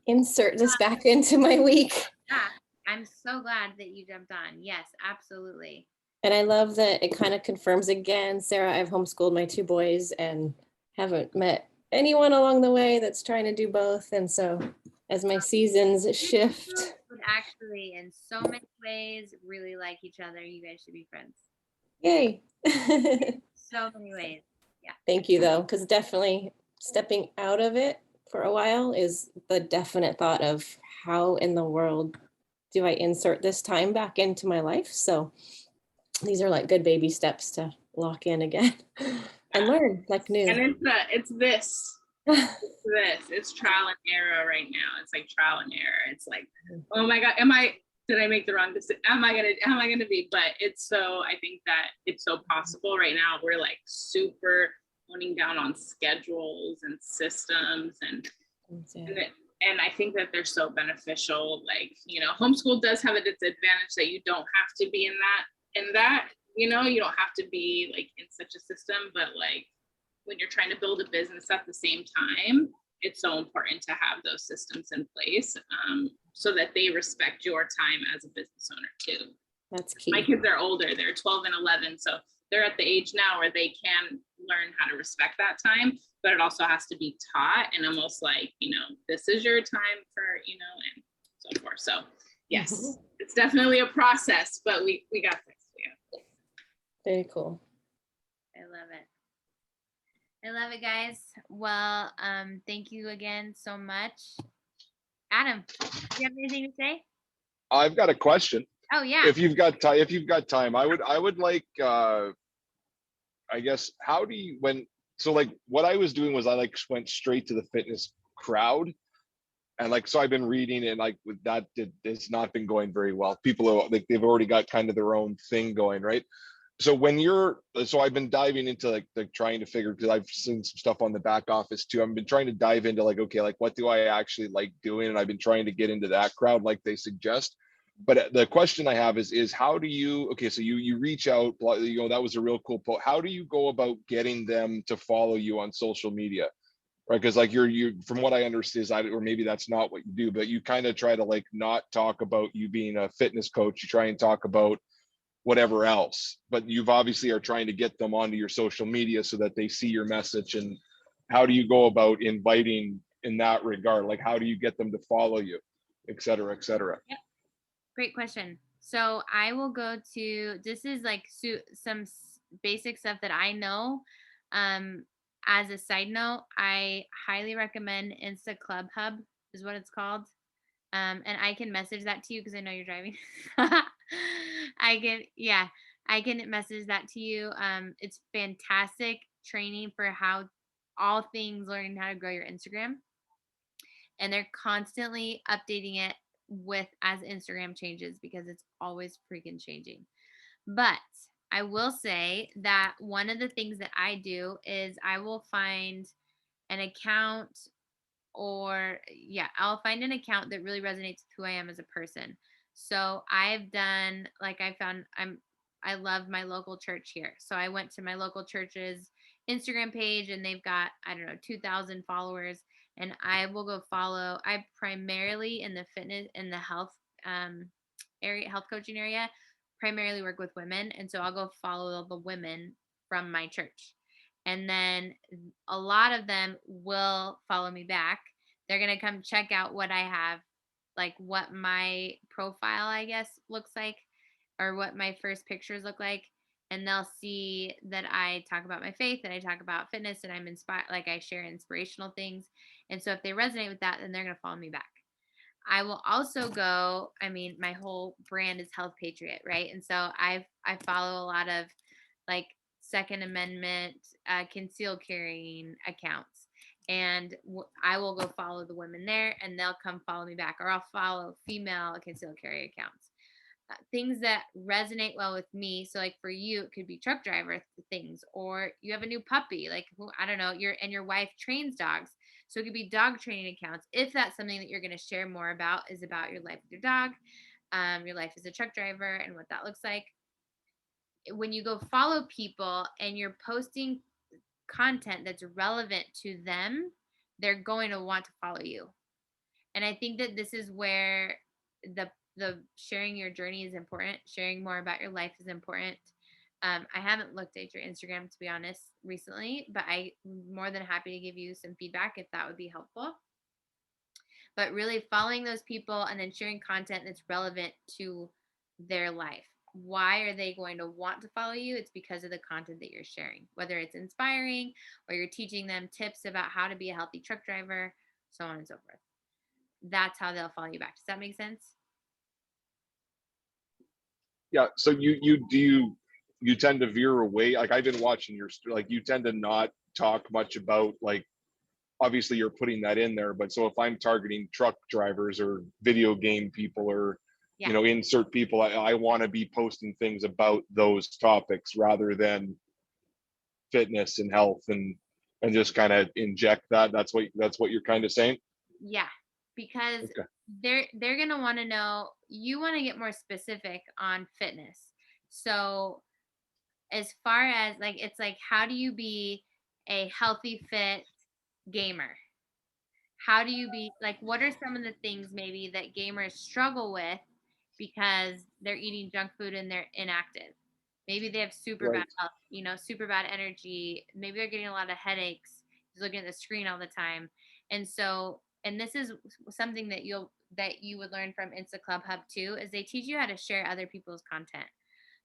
insert this back into my week. Yeah, I'm so glad that you jumped on. Yes, absolutely. And I love that it kind of confirms again, Sarah, I've homeschooled my 2 boys and haven't met anyone along the way that's trying to do both. And so as my seasons shift. Actually, in so many ways, really like each other. You guys should be friends. Yay. So many ways. Yeah. Thank you, though, because definitely stepping out of it for a while is the definite thought of how in the world do I insert this time back into my life? So these are like good baby steps to lock in again and learn like new. And it's trial and error right now. It's like trial and error. It's like, oh my God, did I make the wrong decision? How am I gonna be? But it's so, I think that it's so possible right now. We're like super honing down on schedules and systems and I think that they're so beneficial. Like, you know, homeschool does have its advantage that you don't have to be in that, you know, you don't have to be like in such a system, but like when you're trying to build a business at the same time, it's so important to have those systems in place so that they respect your time as a business owner too. That's key. My kids are older, they're 12 and 11. So they're at the age now where they can learn how to respect that time, but it also has to be taught and almost like, you know, this is your time for, you know, and so forth. So yes, it's definitely a process, but we got this. Yeah. Very cool. I love it. I love it, guys. Well, thank you again so much. Adam, do you have anything to say? I've got a question. Oh yeah. If you've got time, I would like, I guess, how do you, so like what I was doing was I like went straight to the fitness crowd. And like, so I've been reading and like with that, it's not been going very well. People are like, they've already got kind of their own thing going, right? So I've been diving into like trying to figure, because I've seen some stuff on the back office too. I've been trying to dive into like, okay, like what do I actually like doing? And I've been trying to get into that crowd like they suggest. But the question I have is how do you, okay, so you reach out, you know, that was a real cool post. How do you go about getting them to follow you on social media? Right, because like you're from what I understand, or maybe that's not what you do, but you kind of try to like not talk about you being a fitness coach. You try and talk about whatever else, but you've obviously are trying to get them onto your social media so that they see your message. And how do you go about inviting in that regard? Like, how do you get them to follow you, et cetera, et cetera? Yep. Great question. So I will go to, this is like some basic stuff that I know. Um, as a side note, I highly recommend Insta Club Hub is what it's called. And I can message that to you because I know you're driving. Yeah, I can message that to you. It's fantastic training for how all things learning how to grow your Instagram. And they're constantly updating it with as Instagram changes because it's always freaking changing. But I will say that one of the things that I do is I will find an account, or yeah, I'll find an account that really resonates with who I am as a person. So I've done, like, I love my local church here. So I went to my local church's Instagram page and they've got, I don't know, 2,000 followers. And I will go follow, I primarily in the fitness and the health area, health coaching area, primarily work with women. And so I'll go follow the women from my church. And then a lot of them will follow me back. They're going to come check out what I have, like what my profile, I guess, looks like, or what my first pictures look like. And they'll see that I talk about my faith and I talk about fitness and I'm inspired, like I share inspirational things. And so if they resonate with that, then they're going to follow me back. I will also go, I mean, my whole brand is Health Patriot, right? And so I follow a lot of like Second Amendment, concealed carrying accounts. And I will go follow the women there and they'll come follow me back, or I'll follow female concealed carry accounts. Things that resonate well with me. So like for you, it could be truck driver things, or you have a new puppy, like I don't know, your wife trains dogs. So it could be dog training accounts. If that's something that you're going to share more about, is about your life with your dog, your life as a truck driver and what that looks like. When you go follow people and you're posting content that's relevant to them, they're going to want to follow you. And I think that this is where the sharing your journey is important. Sharing more about your life is important. I haven't looked at your Instagram, to be honest, recently, but I'm more than happy to give you some feedback if that would be helpful. But really following those people and then sharing content that's relevant to their life. Why are they going to want to follow you? It's because of the content that you're sharing, whether it's inspiring or you're teaching them tips about how to be a healthy truck driver, so on and so forth. That's how they'll follow you back. Does that make sense? Yeah. So you tend to veer away. Like I've been watching like you tend to not talk much about, like, obviously you're putting that in there, but so if I'm targeting truck drivers or video game people or insert people, I want to be posting things about those topics rather than fitness and health and just kind of inject that. That's what you're kind of saying. Yeah, because Okay. they're going to want to know, you want to get more specific on fitness. So as far as like, it's like, how do you be a healthy, fit gamer? How do you be like, what are some of the things maybe that gamers struggle with because they're eating junk food and they're inactive? Maybe they have super Right. bad health, super bad energy. Maybe they're getting a lot of headaches, just looking at the screen all the time. And so, and this is something that you would learn from Insta Club Hub too, is they teach you how to share other people's content.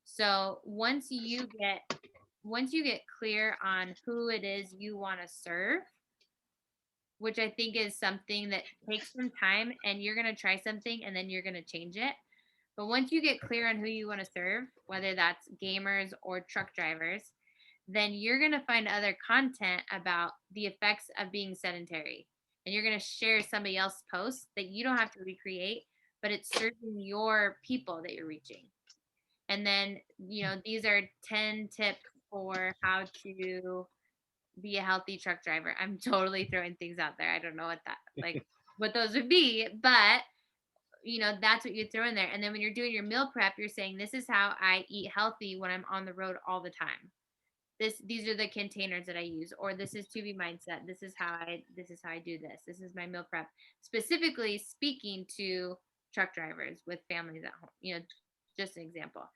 So once you get clear on who it is you want to serve, which I think is something that takes some time, and you're going to try something and then you're going to change it. But once you get clear on who you want to serve, whether that's gamers or truck drivers, then you're going to find other content about the effects of being sedentary. And you're going to share somebody else's posts that you don't have to recreate, but it's serving your people that you're reaching. And then, these are 10 tips for how to be a healthy truck driver. I'm totally throwing things out there. I don't know what those would be, but that's what you throw in there. And then when you're doing your meal prep, you're saying, this is how I eat healthy when I'm on the road all the time. These are the containers that I use, or this is To Be Mindset. This is how I do this. This is my meal prep, specifically speaking to truck drivers with families at home, just an example.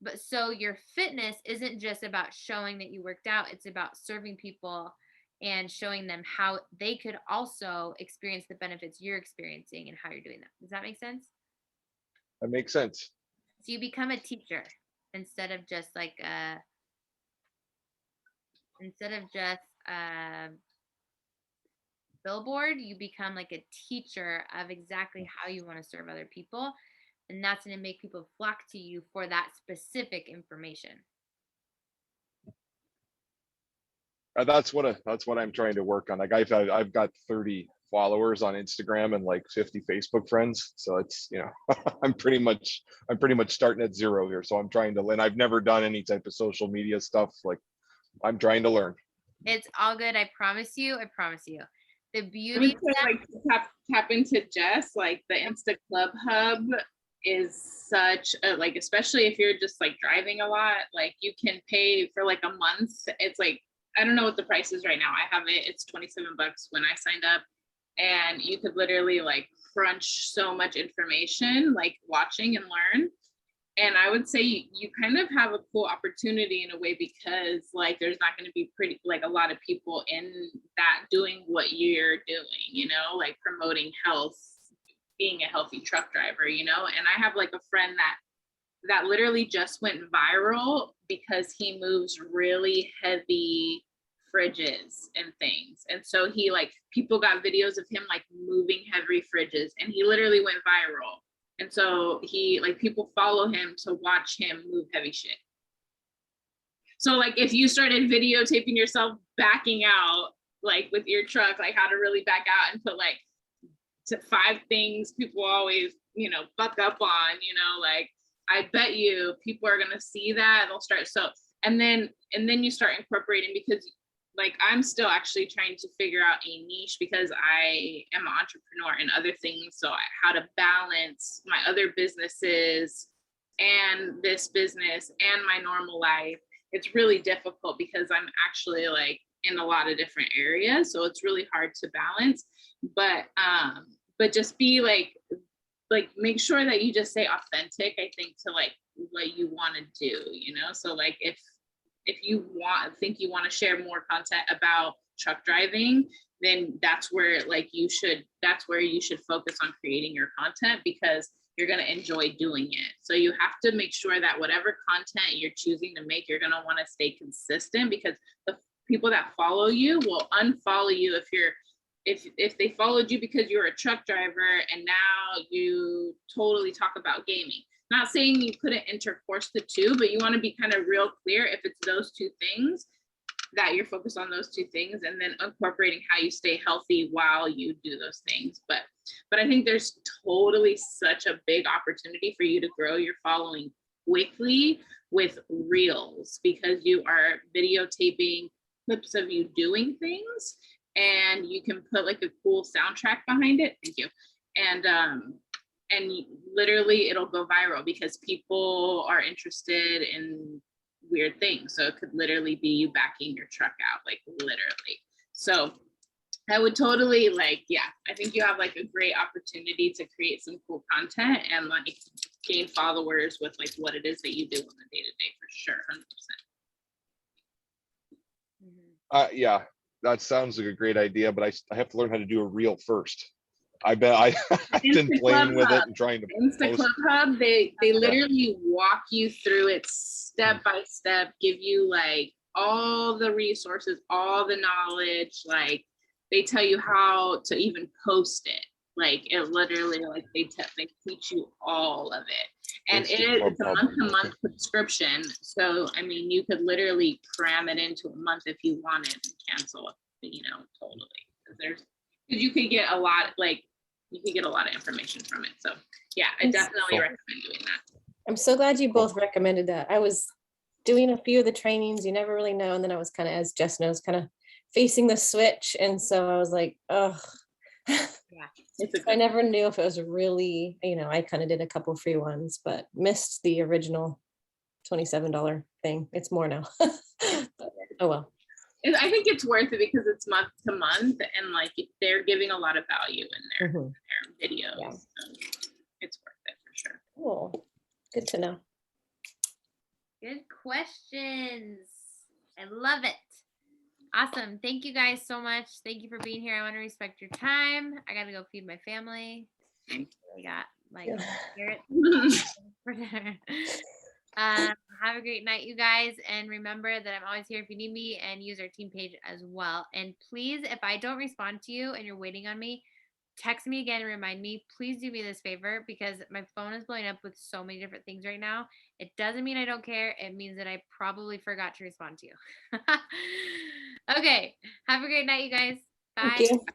But so your fitness isn't just about showing that you worked out. It's about serving people and showing them how they could also experience the benefits you're experiencing and how you're doing that. Does that make sense? That makes sense. So you become a teacher instead of just like a billboard. You become like a teacher of exactly how you want to serve other people, and that's going to make people flock to you for that specific information. That's what I'm trying to work on. Like I've got 30 followers on Instagram and like 50 Facebook friends. So it's, you know, I'm pretty much starting at zero here. So I'm trying to learn. I've never done any type of social media stuff. Like I'm trying to learn. It's all good. I promise you. The I beauty would say, like, tap into Jess, like the Insta Club Hub is such a, like, especially if you're just like driving a lot, like you can pay for like a month. It's like, I don't know what the price is right now. I have it. It's $27 when I signed up, and you could literally like crunch so much information, like watching and learn. And I would say you kind of have a cool opportunity in a way, because like there's not going to be a lot of people in that doing what you're doing, you know, like promoting health, being a healthy truck driver, you know. And I have like a friend that literally just went viral because he moves really heavy fridges and things. And so he, like, people got videos of him like moving heavy fridges, and he literally went viral. And so he, like, people follow him to watch him move heavy shit. So like if you started videotaping yourself backing out, like with your truck, like how to really back out, and put like to 5 things people always, you know, buck up on, you know, like I bet you people are gonna see that, they'll start. So and then you start incorporating, because like I'm still actually trying to figure out a niche, because I am an entrepreneur in other things. So how to balance my other businesses and this business and my normal life, it's really difficult because I'm actually like in a lot of different areas. So it's really hard to balance. But just be like make sure that you just stay authentic, I think, to like what you want to do, you know? So like if you think you want to share more content about truck driving, then that's where you should focus on creating your content, because you're going to enjoy doing it. So you have to make sure that whatever content you're choosing to make, you're going to want to stay consistent, because the people that follow you will unfollow you if they followed you because you're a truck driver and now you totally talk about gaming. Not saying you couldn't intercourse the two, but you want to be kind of real clear if it's those two things, that you're focused on those two things, and then incorporating how you stay healthy while you do those things. But I think there's totally such a big opportunity for you to grow your following quickly with reels, because you are videotaping clips of you doing things, and you can put like a cool soundtrack behind it. Thank you. And literally it'll go viral because people are interested in weird things. So it could literally be you backing your truck out, like literally. So I would totally I think you have like a great opportunity to create some cool content and like gain followers with like what it is that you do on the day-to-day, for sure, 100%. Yeah, that sounds like a great idea, but I have to learn how to do a reel first. I've been playing with it and trying to Insta Club Hub, they literally walk you through it step by step, give you like all the resources, all the knowledge, like they tell you how to even post it. Like it literally, like they teach you all of it. And it's a month-to-month subscription. So I mean, you could literally cram it into a month if you wanted and cancel it, you know, totally. Because you could get a lot, of information from it. So yeah, I definitely recommend doing that. I'm so glad you both recommended that. I was doing a few of the trainings, you never really know. And then I was kind of, as Jess knows, kind of facing the switch. And so I was like, oh, yeah, I never knew if it was really, you know, I kind of did a couple free ones, but missed the original $27 thing. It's more now. But, oh well. I think it's worth it because it's month to month, and like they're giving a lot of value in their videos. Yeah. So it's worth it for sure. Cool. Good to know. Good questions. I love it. Awesome. Thank you guys so much. Thank you for being here. I want to respect your time. I got to go feed my family. I got carrots. For sure. Have a great night, you guys. And remember that I'm always here if you need me, and use our team page as well. And please, if I don't respond to you and you're waiting on me, text me again and remind me. Please do me this favor, because my phone is blowing up with so many different things right now. It doesn't mean I don't care. It means that I probably forgot to respond to you. Okay. Have a great night, you guys. Bye. Thank you.